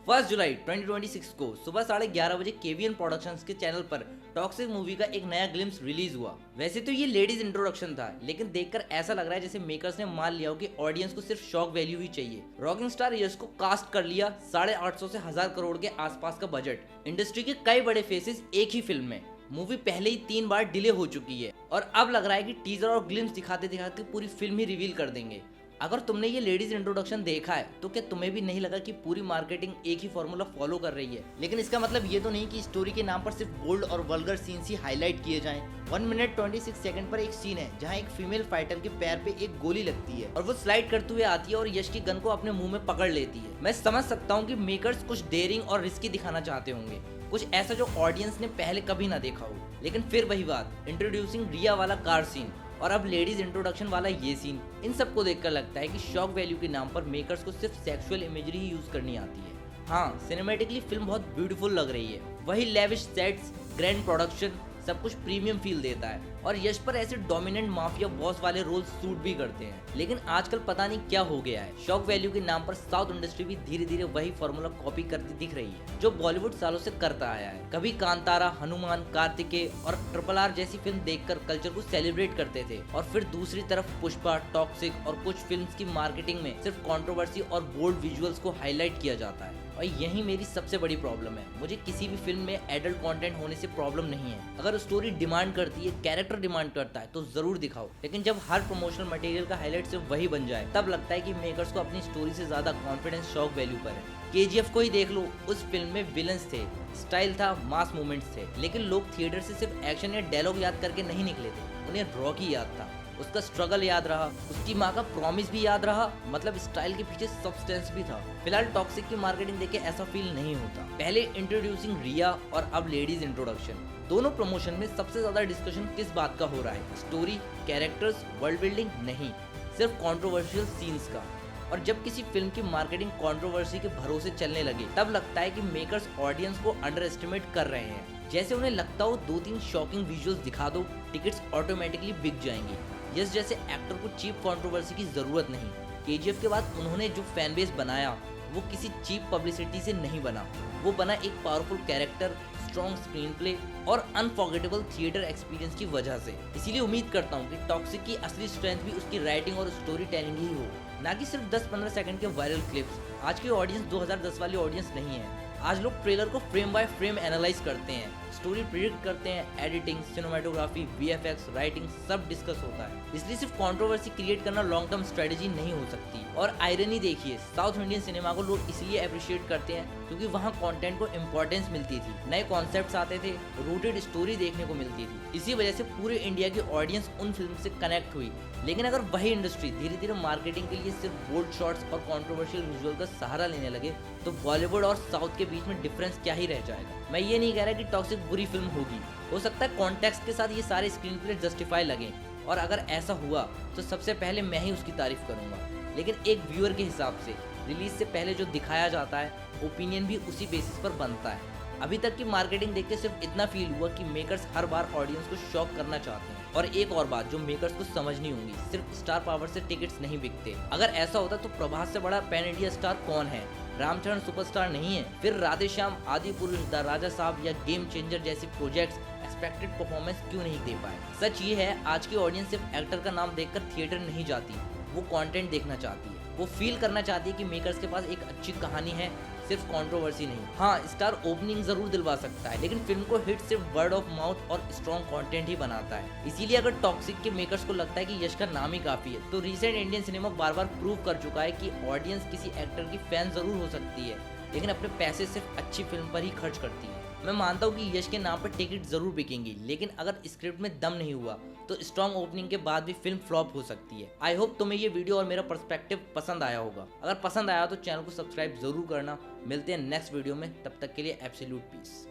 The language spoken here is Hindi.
1 जुलाई 2026 को सुबह 11:30 बजे केवीएन प्रोडक्शंस के चैनल पर टॉक्सिक मूवी का एक नया ग्लिम्स रिलीज हुआ। वैसे तो ये लेडीज इंट्रोडक्शन था, लेकिन देखकर ऐसा लग रहा है जैसे मेकर्स ने मान लिया हो कि ऑडियंस को सिर्फ शॉक वैल्यू ही चाहिए। रॉकिंग स्टार यश को कास्ट कर लिया, 850 से 1000 करोड़ के आसपास का बजट। इंडस्ट्री के कई बड़े फेसेस एक ही फिल्म में। मूवी पहले ही 3 बार डिले हो चुकी है और अब लग रहा है कि टीजर और ग्लिम्स दिखाते दिखाते पूरी फिल्म ही रिवील कर देंगे। अगर तुमने ये लेडीज इंट्रोडक्शन देखा है तो क्या तुम्हें भी नहीं लगा कि पूरी मार्केटिंग एक ही फॉर्मूला फॉलो कर रही है? लेकिन इसका मतलब ये तो नहीं कि स्टोरी के नाम पर सिर्फ बोल्ड और वल्गर सीन्स ही हाईलाइट किए जाएं। 1 मिनट 26 सेकंड पर एक सीन है जहां एक फीमेल फाइटर के पैर पे एक गोली लगती है और वो स्लाइड करते हुए आती है और यश की गन को अपने मुंह में पकड़ लेती है। मैं समझ सकता हूँ कि मेकर्स कुछ डेयरिंग और रिस्की दिखाना चाहते होंगे, कुछ ऐसा जो ऑडियंस ने पहले कभी ना देखा हो। लेकिन फिर वही बात, इंट्रोड्यूसिंग रिया वाला कार सीन और अब लेडीज इंट्रोडक्शन वाला ये सीन, इन सबको देखकर लगता है कि शॉक वैल्यू के नाम पर मेकर्स को सिर्फ सेक्सुअल इमेजरी ही यूज करनी आती है। हाँ, सिनेमैटिकली फिल्म बहुत ब्यूटीफुल लग रही है, वही लेविश सेट्स, ग्रैंड प्रोडक्शन, सब कुछ प्रीमियम फील देता है और यश पर ऐसे डोमिनेंट माफिया बॉस वाले रोल सूट भी करते हैं। लेकिन आजकल पता नहीं क्या हो गया है, शॉक वैल्यू के नाम पर साउथ इंडस्ट्री भी धीरे धीरे वही फॉर्मूला कॉपी करती दिख रही है जो बॉलीवुड सालों से करता आया है। कभी कांतारा, हनुमान, कार्तिकेय और RRR जैसी फिल्म देखकर कल्चर को सेलिब्रेट करते थे और फिर दूसरी तरफ पुष्पा, टॉक्सिक और कुछ फिल्म्स की मार्केटिंग में सिर्फ कंट्रोवर्सी और बोल्ड विजुअल्स को हाईलाइट किया जाता है। और यही मेरी सबसे बड़ी प्रॉब्लम है। मुझे किसी भी फिल्म में एडल्ट कंटेंट होने से प्रॉब्लम नहीं है। अगर स्टोरी डिमांड करती है, कैरेक्टर डिमांड करता है तो जरूर दिखाओ, लेकिन जब हर प्रमोशनल मटेरियल का हाईलाइट सिर्फ वही बन जाए तब लगता है कि मेकर्स को अपनी स्टोरी से ज्यादा कॉन्फिडेंस शॉक वैल्यू पर है। KGF को ही देख लो, उस फिल्म में विलन्स थे, स्टाइल था, मास मूवमेंट्स थे, लेकिन लोग थिएटर से सिर्फ एक्शन या डायलॉग याद करके नहीं निकले थे, उन्हें रॉकी याद था, उसका स्ट्रगल याद रहा, उसकी माँ का प्रॉमिस भी याद रहा, मतलब स्टाइल के पीछे सब्सटेंस भी था। फिलहाल टॉक्सिक की मार्केटिंग देख के ऐसा फील नहीं होता। पहले इंट्रोड्यूसिंग रिया और अब लेडीज इंट्रोडक्शन, दोनों प्रमोशन में सबसे ज्यादा डिस्कशन किस बात का हो रहा है? स्टोरी, कैरेक्टर्स, वर्ल्ड बिल्डिंग नहीं, सिर्फ कंट्रोवर्शियल सीन्स का। और जब किसी फिल्म की मार्केटिंग कंट्रोवर्सी के भरोसे चलने लगे तब लगता है कि मेकर्स ऑडियंस को अंडर एस्टिमेट कर रहे हैं। जैसे उन्हें लगता हो 2-3 शॉकिंग विजुअल्स दिखा दो, टिकट्स ऑटोमेटिकली बिक जाएंगी। यस जैसे एक्टर को चीप कंट्रोवर्सी की जरूरत नहीं। KGF के बाद उन्होंने जो फैन बेस बनाया वो किसी चीप पब्लिसिटी से नहीं बना, वो बना एक powerful character, strong screen play और अनफॉरगेटेबल थिएटर एक्सपीरियंस की वजह से। इसीलिए उम्मीद करता हूँ कि टॉक्सिक की असली स्ट्रेंथ भी उसकी राइटिंग और स्टोरी टेलिंग ही हो, ना कि सिर्फ 10-15 सेकंड के वायरल क्लिप्स। आज की ऑडियंस 2010 वाली ऑडियंस नहीं है। आज लोग ट्रेलर को फ्रेम बाय फ्रेम एनालाइज करते हैं, स्टोरी प्रिडिक्ट करते हैं, एडिटिंग, सिनेमेटोग्राफी, VFX, राइटिंग सब डिस्कस होता है। इसलिए सिर्फ कंट्रोवर्सी क्रिएट करना लॉन्ग टर्म स्ट्रेटेजी नहीं हो सकती। और आयरनी देखिए, साउथ इंडियन सिनेमा को लोग इसलिए अप्रिशिएट करते हैं क्योंकि वहाँ कंटेंट को इंपॉर्टेंस मिलती थी, नए कॉन्सेप्ट्स आते थे, रूटेड स्टोरी देखने को मिलती थी। इसी वजह से पूरे इंडिया की ऑडियंस उन फिल्म से कनेक्ट हुई। लेकिन अगर वही इंडस्ट्री धीरे धीरे मार्केटिंग के लिए सिर्फ बोल्ड शॉट्स और कंट्रोवर्शियल विजुअल का सहारा लेने लगे तो बॉलीवुड और साउथ के बीच में डिफरेंस क्या ही रह जाएगा। मैं ये नहीं कह रहा कि टॉक्सिक बुरी फिल्म होगी, हो सकता है कॉन्टेक्स्ट के साथ ये सारे स्क्रीन प्ले जस्टिफाई लगे, और अगर ऐसा हुआ तो सबसे पहले मैं ही उसकी तारीफ करूंगा। लेकिन एक व्यूअर के हिसाब से रिलीज से पहले जो दिखाया जाता है, ओपिनियन भी उसी बेसिस पर बनता है। अभी तक की मार्केटिंग देख के सिर्फ इतना फील हुआ कि मेकर्स हर बार ऑडियंस को शॉक करना चाहते हैं। और एक और बात जो मेकर्स को समझनी होगी, सिर्फ स्टार पावर से टिकट्स नहीं बिकते। अगर ऐसा होता तो प्रभास से बड़ा पैन इंडिया स्टार कौन है? रामचरण सुपरस्टार नहीं है? फिर राधे श्याम, आदि पुरुष, द राजा साहब या गेम चेंजर जैसी प्रोजेक्ट्स एक्सपेक्टेड परफॉर्मेंस क्यों नहीं दे पाए? सच ये है, आज की ऑडियंस सिर्फ एक्टर का नाम देखकर थिएटर नहीं जाती, वो कंटेंट देखना चाहती है, वो फील करना चाहती है कि मेकर्स के पास एक अच्छी कहानी है, सिर्फ कंट्रोवर्सी नहीं। हाँ, स्टार ओपनिंग जरूर दिलवा सकता है, लेकिन फिल्म को हिट सिर्फ वर्ड ऑफ माउथ और स्ट्रॉन्ग कंटेंट ही बनाता है। इसीलिए अगर टॉक्सिक के मेकर्स को लगता है कि यश का नाम ही काफी है, तो रिसेंट इंडियन सिनेमा बार बार प्रूव कर चुका है कि ऑडियंस किसी एक्टर की फैन जरूर हो सकती है, लेकिन अपने पैसे सिर्फ अच्छी फिल्म पर ही खर्च करती है। मैं मानता हूँ कि यश के नाम पर टिकट जरूर बिकेंगी, लेकिन अगर स्क्रिप्ट में दम नहीं हुआ तो स्ट्रॉन्ग ओपनिंग के बाद भी फिल्म फ्लॉप हो सकती है। आई होप तुम्हें ये वीडियो और मेरा पर्सपेक्टिव पसंद आया होगा। अगर पसंद आया तो चैनल को सब्सक्राइब जरूर करना। मिलते हैं नेक्स्ट वीडियो में, तब तक के लिए एब्सोल्यूट पीस।